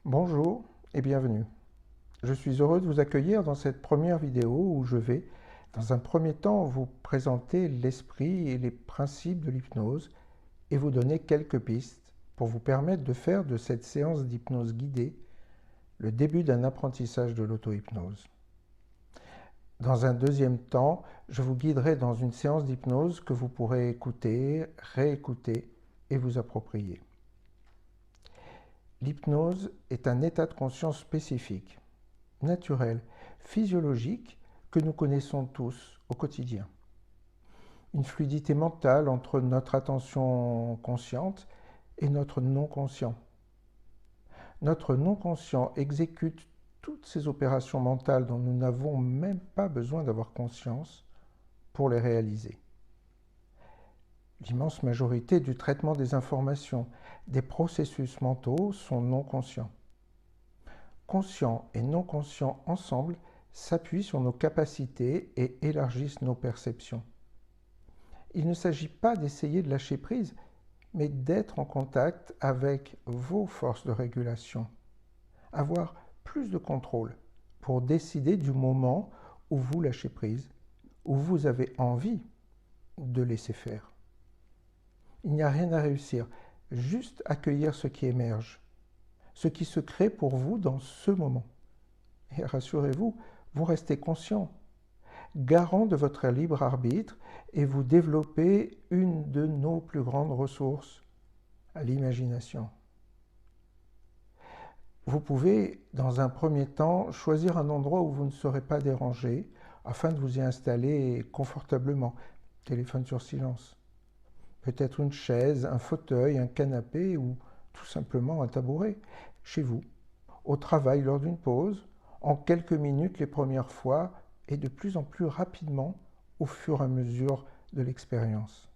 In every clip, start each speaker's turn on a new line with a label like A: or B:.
A: Bonjour et bienvenue. Je suis heureux de vous accueillir dans cette première vidéo où je vais, dans un premier temps, vous présenter l'esprit et les principes de l'hypnose et vous donner quelques pistes pour vous permettre de faire de cette séance d'hypnose guidée le début d'un apprentissage de l'auto-hypnose. Dans un deuxième temps, je vous guiderai dans une séance d'hypnose que vous pourrez écouter, réécouter et vous approprier. L'hypnose est un état de conscience spécifique, naturel, physiologique que nous connaissons tous au quotidien. Une fluidité mentale entre notre attention consciente et notre non-conscient. Notre non-conscient exécute toutes ces opérations mentales dont nous n'avons même pas besoin d'avoir conscience pour les réaliser. L'immense majorité du traitement des informations, des processus mentaux sont non conscients. Conscient et non conscient ensemble s'appuient sur nos capacités et élargissent nos perceptions. Il ne s'agit pas d'essayer de lâcher prise, mais d'être en contact avec vos forces de régulation. Avoir plus de contrôle pour décider du moment où vous lâchez prise, où vous avez envie de laisser faire. Il n'y a rien à réussir, juste accueillir ce qui émerge, ce qui se crée pour vous dans ce moment. Et rassurez-vous, vous restez conscient, garant de votre libre arbitre, et vous développez une de nos plus grandes ressources, l'imagination. Vous pouvez, dans un premier temps, choisir un endroit où vous ne serez pas dérangé, afin de vous y installer confortablement, téléphone sur silence. Peut-être une chaise, un fauteuil, un canapé ou tout simplement un tabouret, chez vous, au travail lors d'une pause, en quelques minutes les premières fois et de plus en plus rapidement au fur et à mesure de l'expérience.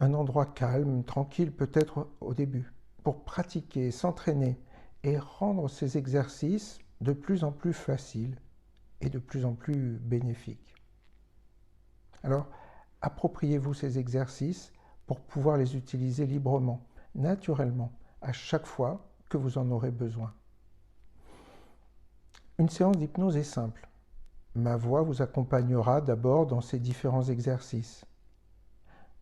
A: Un endroit calme, tranquille peut-être au début, pour pratiquer, s'entraîner et rendre ces exercices de plus en plus faciles et de plus en plus bénéfiques. Alors, appropriez-vous ces exercices pour pouvoir les utiliser librement, naturellement, à chaque fois que vous en aurez besoin. Une séance d'hypnose est simple. Ma voix vous accompagnera d'abord dans ces différents exercices.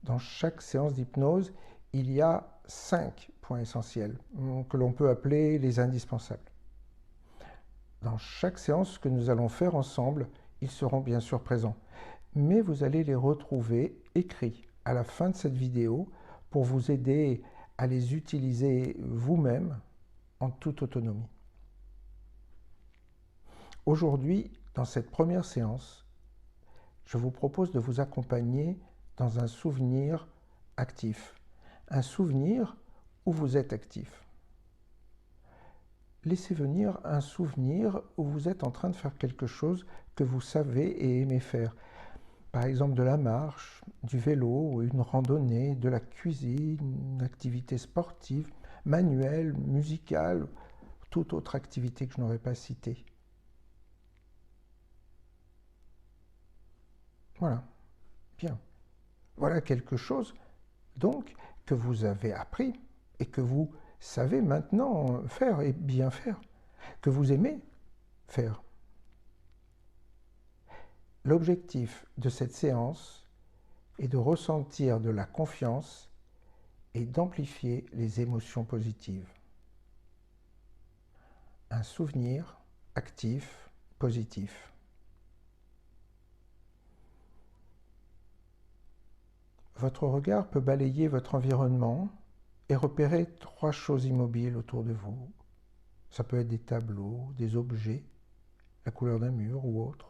A: Dans chaque séance d'hypnose, il y a 5 points essentiels que l'on peut appeler les indispensables. Dans chaque séance que nous allons faire ensemble, ils seront bien sûr présents, mais vous allez les retrouver écrits à la fin de cette vidéo pour vous aider à les utiliser vous-même en toute autonomie. Aujourd'hui, dans cette première séance, je vous propose de vous accompagner dans un souvenir actif, un souvenir où vous êtes actif. Laissez venir un souvenir où vous êtes en train de faire quelque chose que vous savez et aimez faire. Par exemple de la marche, du vélo, une randonnée, de la cuisine, une activité sportive, manuelle, musicale, toute autre activité que je n'aurais pas citée. Voilà, bien. Voilà quelque chose, donc, que vous avez appris et que vous savez maintenant faire et bien faire, que vous aimez faire. L'objectif de cette séance est de ressentir de la confiance et d'amplifier les émotions positives. Un souvenir actif, positif. Votre regard peut balayer votre environnement et repérer 3 choses immobiles autour de vous. Ça peut être des tableaux, des objets, la couleur d'un mur ou autre.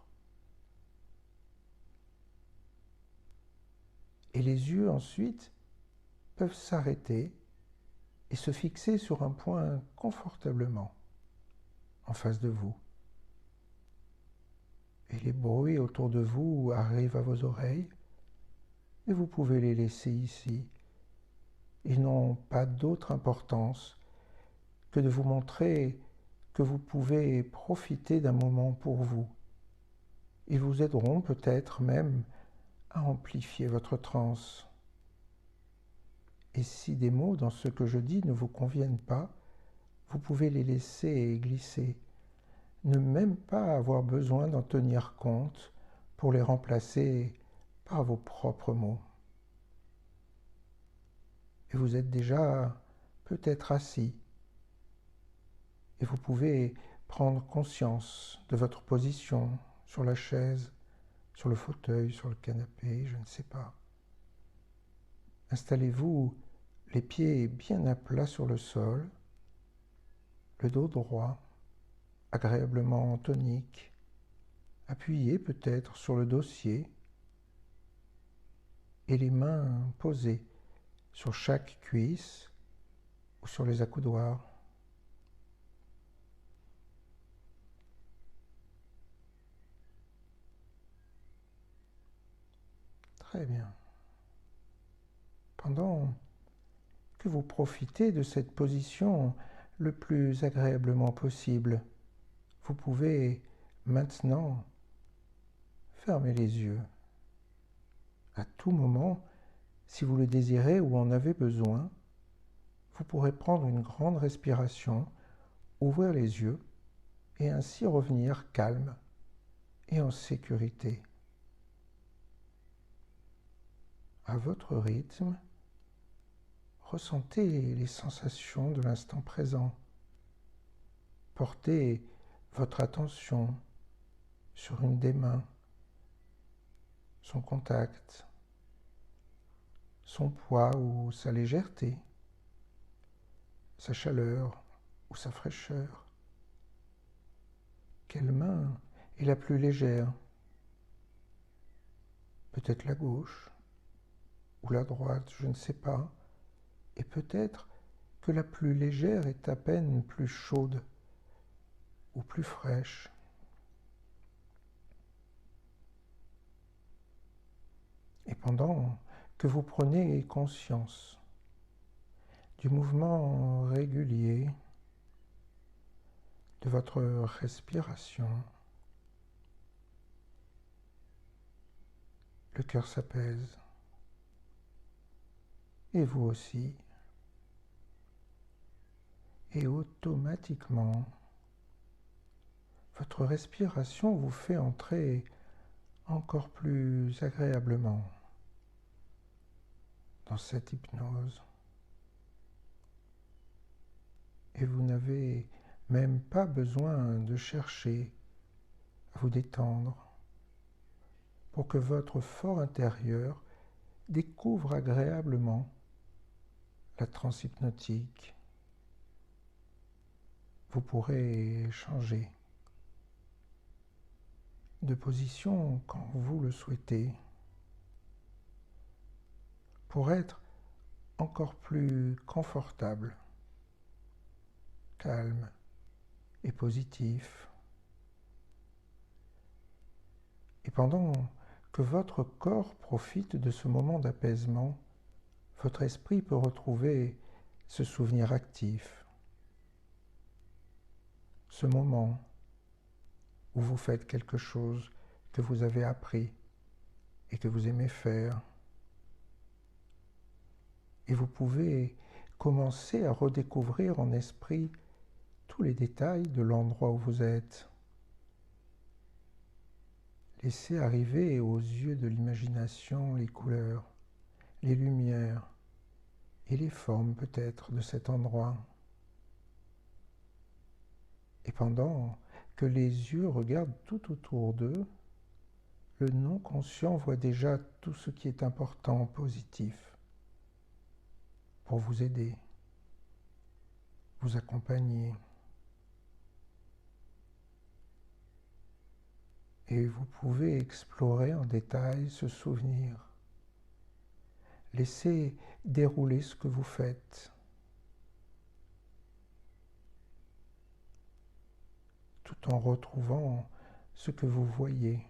A: Et les yeux ensuite peuvent s'arrêter et se fixer sur un point confortablement en face de vous. Et les bruits autour de vous arrivent à vos oreilles et vous pouvez les laisser ici. Ils n'ont pas d'autre importance que de vous montrer que vous pouvez profiter d'un moment pour vous. Ils vous aideront peut-être même à amplifier votre transe. Et si des mots dans ce que je dis ne vous conviennent pas, vous pouvez les laisser glisser, ne même pas avoir besoin d'en tenir compte pour les remplacer par vos propres mots. Et vous êtes déjà peut-être assis et vous pouvez prendre conscience de votre position sur la chaise, sur le fauteuil, sur le canapé, je ne sais pas. Installez-vous les pieds bien à plat sur le sol, le dos droit, agréablement tonique, appuyé peut-être sur le dossier et les mains posées sur chaque cuisse ou sur les accoudoirs. Très bien. Pendant que vous profitez de cette position le plus agréablement possible, vous pouvez maintenant fermer les yeux. À tout moment, si vous le désirez ou en avez besoin, vous pourrez prendre une grande respiration, ouvrir les yeux et ainsi revenir calme et en sécurité. À votre rythme, ressentez les sensations de l'instant présent. Portez votre attention sur une des mains, son contact, son poids ou sa légèreté, sa chaleur ou sa fraîcheur. Quelle main est la plus légère? Peut-être la gauche ou la droite, je ne sais pas. Et peut-être que la plus légère est à peine plus chaude ou plus fraîche. Et pendant que vous prenez conscience du mouvement régulier de votre respiration, le cœur s'apaise. Et vous aussi. Et automatiquement, votre respiration vous fait entrer encore plus agréablement dans cette hypnose. Et vous n'avez même pas besoin de chercher à vous détendre pour que votre fort intérieur découvre agréablement la transe hypnotique. Vous pourrez changer de position quand vous le souhaitez pour être encore plus confortable, calme et positif. Et pendant que votre corps profite de ce moment d'apaisement, votre esprit peut retrouver ce souvenir actif, ce moment où vous faites quelque chose que vous avez appris et que vous aimez faire. Et vous pouvez commencer à redécouvrir en esprit tous les détails de l'endroit où vous êtes. Laissez arriver aux yeux de l'imagination les couleurs, les lumières et les formes peut-être de cet endroit. Et pendant que les yeux regardent tout autour d'eux, le non-conscient voit déjà tout ce qui est important, positif, pour vous aider, vous accompagner. Et vous pouvez explorer en détail ce souvenir. Laissez dérouler ce que vous faites, tout en retrouvant ce que vous voyez,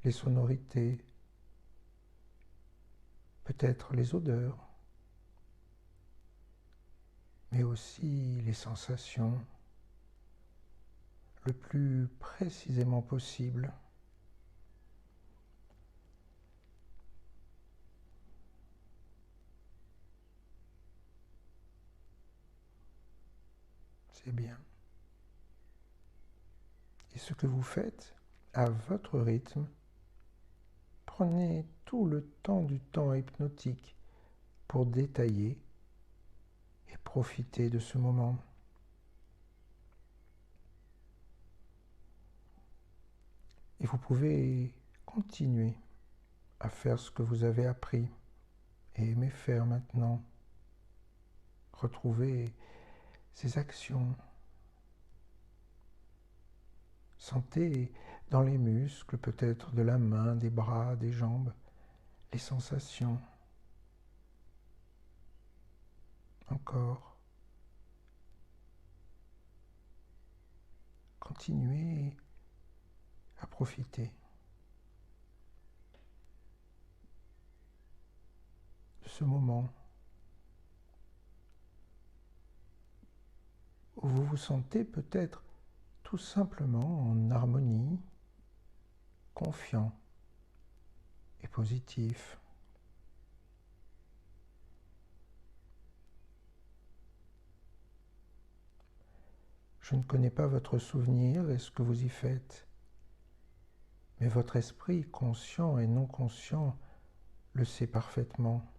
A: les sonorités, peut-être les odeurs, mais aussi les sensations, le plus précisément possible. C'est bien. Et ce que vous faites, à votre rythme, prenez tout le temps du temps hypnotique pour détailler et profiter de ce moment. Et vous pouvez continuer à faire ce que vous avez appris et aimez faire maintenant. Retrouvez ces actions. Sentez dans les muscles, peut-être de la main, des bras, des jambes, les sensations. Encore. Continuez à profiter de ce moment où vous vous sentez peut-être tout simplement en harmonie, confiant et positif. Je ne connais pas votre souvenir et ce que vous y faites, mais votre esprit, conscient et non conscient, le sait parfaitement.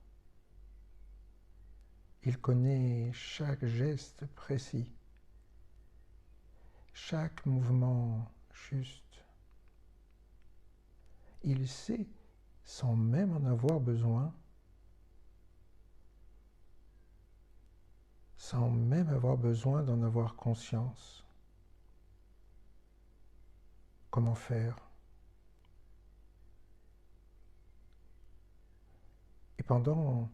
A: Il connaît chaque geste précis, chaque mouvement juste. Il sait, sans même en avoir besoin, sans même avoir besoin d'en avoir conscience. Comment faire? Et pendant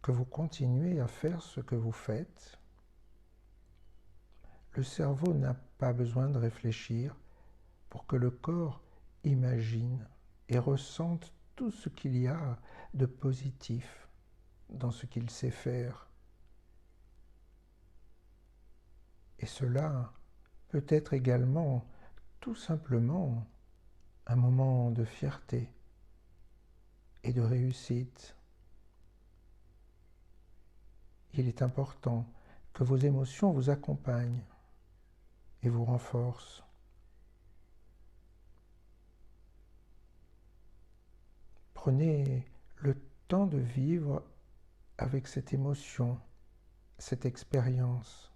A: que vous continuez à faire ce que vous faites, le cerveau n'a pas besoin de réfléchir pour que le corps imagine et ressente tout ce qu'il y a de positif dans ce qu'il sait faire. Et cela peut être également tout simplement un moment de fierté et de réussite. Il est important que vos émotions vous accompagnent et vous renforcent. Prenez le temps de vivre avec cette émotion, cette expérience.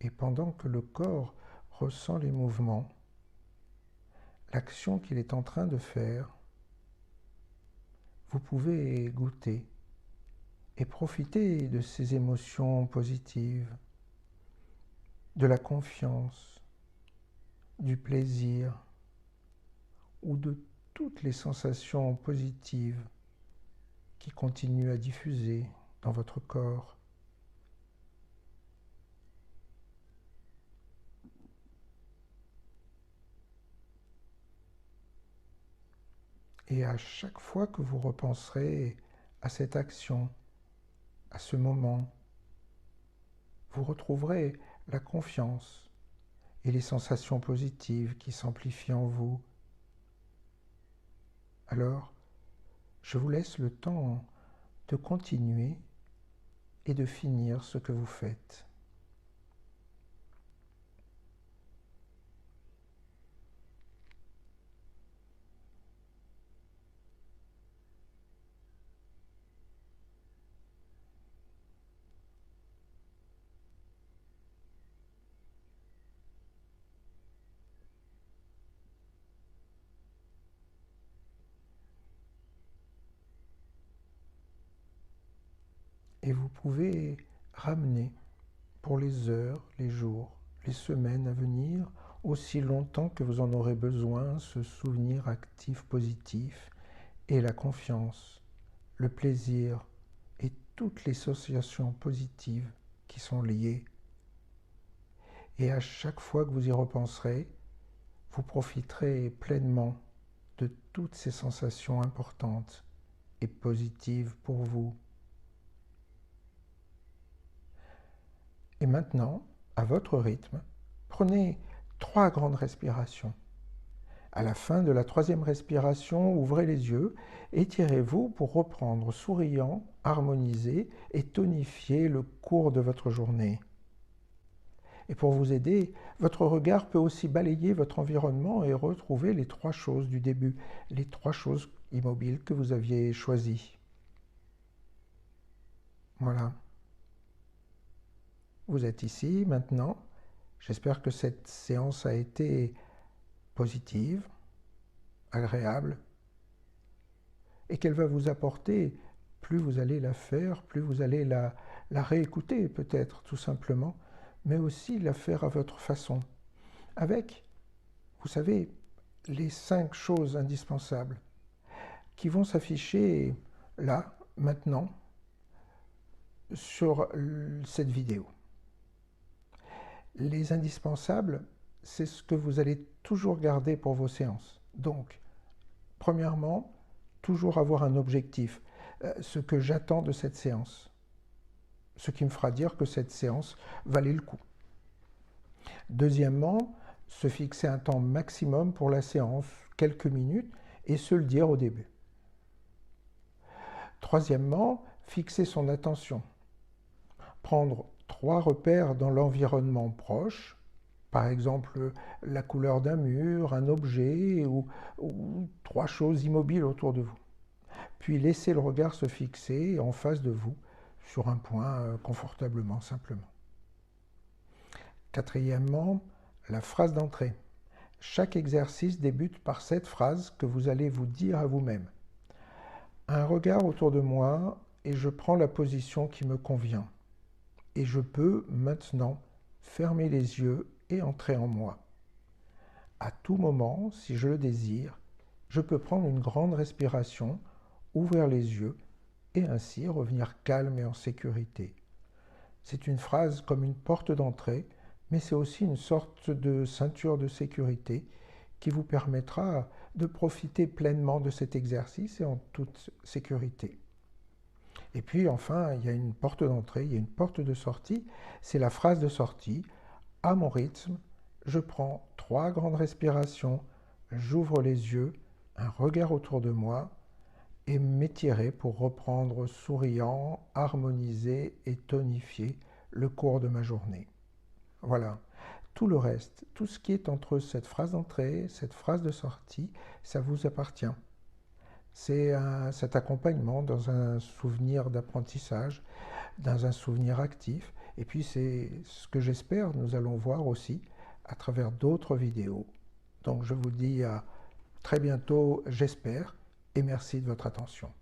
A: Et pendant que le corps ressent les mouvements, l'action qu'il est en train de faire, vous pouvez goûter et profiter de ces émotions positives, de la confiance, du plaisir ou de toutes les sensations positives qui continuent à diffuser dans votre corps. Et à chaque fois que vous repenserez à cette action, à ce moment, vous retrouverez la confiance et les sensations positives qui s'amplifient en vous. Alors, je vous laisse le temps de continuer et de finir ce que vous faites. Et vous pouvez ramener pour les heures, les jours, les semaines à venir, aussi longtemps que vous en aurez besoin, ce souvenir actif positif et la confiance, le plaisir et toutes les associations positives qui sont liées. Et à chaque fois que vous y repenserez, vous profiterez pleinement de toutes ces sensations importantes et positives pour vous. Et maintenant, à votre rythme, prenez 3 grandes respirations. À la fin de la 3e respiration, ouvrez les yeux, étirez-vous pour reprendre souriant, harmonisé et tonifier le cours de votre journée. Et pour vous aider, votre regard peut aussi balayer votre environnement et retrouver les 3 choses du début, les 3 choses immobiles que vous aviez choisies. Voilà. Vous êtes ici maintenant. J'espère que cette séance a été positive, agréable, et qu'elle va vous apporter, plus vous allez la faire, plus vous allez la réécouter peut-être tout simplement, mais aussi la faire à votre façon. Avec, vous savez, les 5 choses indispensables qui vont s'afficher là, maintenant, sur cette vidéo. Les indispensables, c'est ce que vous allez toujours garder pour vos séances. Donc, premièrement, toujours avoir un objectif, ce que j'attends de cette séance, ce qui me fera dire que cette séance valait le coup. Deuxièmement, se fixer un temps maximum pour la séance, quelques minutes, et se le dire au début. Troisièmement, fixer son attention. Prendre 3 repères dans l'environnement proche, par exemple la couleur d'un mur, un objet ou 3 choses immobiles autour de vous. Puis laissez le regard se fixer en face de vous sur un point confortablement, simplement. Quatrièmement, la phrase d'entrée. Chaque exercice débute par cette phrase que vous allez vous dire à vous-même. Un regard autour de moi et je prends la position qui me convient. Et je peux maintenant fermer les yeux et entrer en moi. À tout moment, si je le désire, je peux prendre une grande respiration, ouvrir les yeux et ainsi revenir calme et en sécurité. C'est une phrase comme une porte d'entrée, mais c'est aussi une sorte de ceinture de sécurité qui vous permettra de profiter pleinement de cet exercice et en toute sécurité. Et puis enfin, il y a une porte d'entrée, il y a une porte de sortie, c'est la phrase de sortie. À mon rythme, je prends 3 grandes respirations, j'ouvre les yeux, un regard autour de moi et m'étirer pour reprendre souriant, harmonisé et tonifié le cours de ma journée. Voilà. Tout le reste, tout ce qui est entre cette phrase d'entrée, cette phrase de sortie, ça vous appartient. C'est cet accompagnement dans un souvenir d'apprentissage, dans un souvenir actif. Et puis c'est ce que j'espère, nous allons voir aussi à travers d'autres vidéos. Donc je vous dis à très bientôt, j'espère, et merci de votre attention.